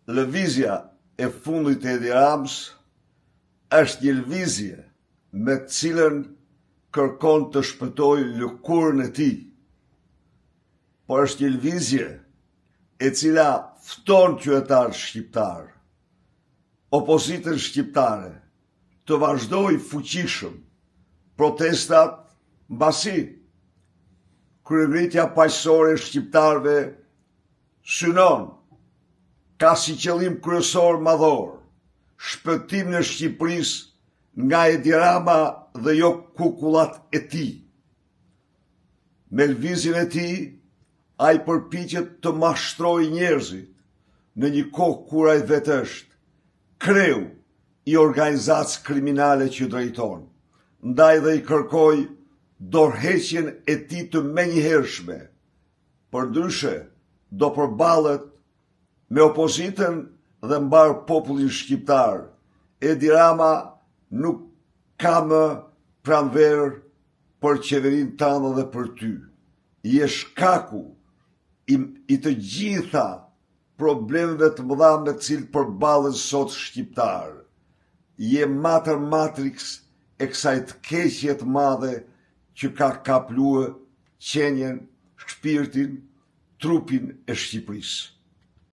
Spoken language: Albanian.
lëvizja e fundit e Edi Ramës është një lëvizje me të cilën kërkon të shpëtoj lëkurën e tij, por është një lëvizje e cila fton qytetarët shqiptar, opozitën shqiptare, të vazhdoj fuqishëm protestat mbasi kryevritja paqësore e shqiptarëve synon, ka si qëllim kryesor madhor shpëtimin e Shqipërisë nga Edi Rama dhe jo kukullat e tij. Me lëvizjen e tij, ai përpiqet të mashtrojë njerëzit në një kohë kur ai vetë është kreu i organizacë kriminale që drejton, ndaj dhe i kërkoi dorëheqjen e tij të menjëhershme. Përndryshe, do përballet me opozitën dhe mbar popullin shqiptar. Edi Rama nuk ka më pranverë për qeverinë tënde dhe për ty. Je shkaku i të gjitha problemeve të mëdha me të cilët përballen sot shqiptar. Je mater matrix e kësaj të keqje të madhe që ka kapluar qenjen, shpirtin, trupin e Shqipërisë.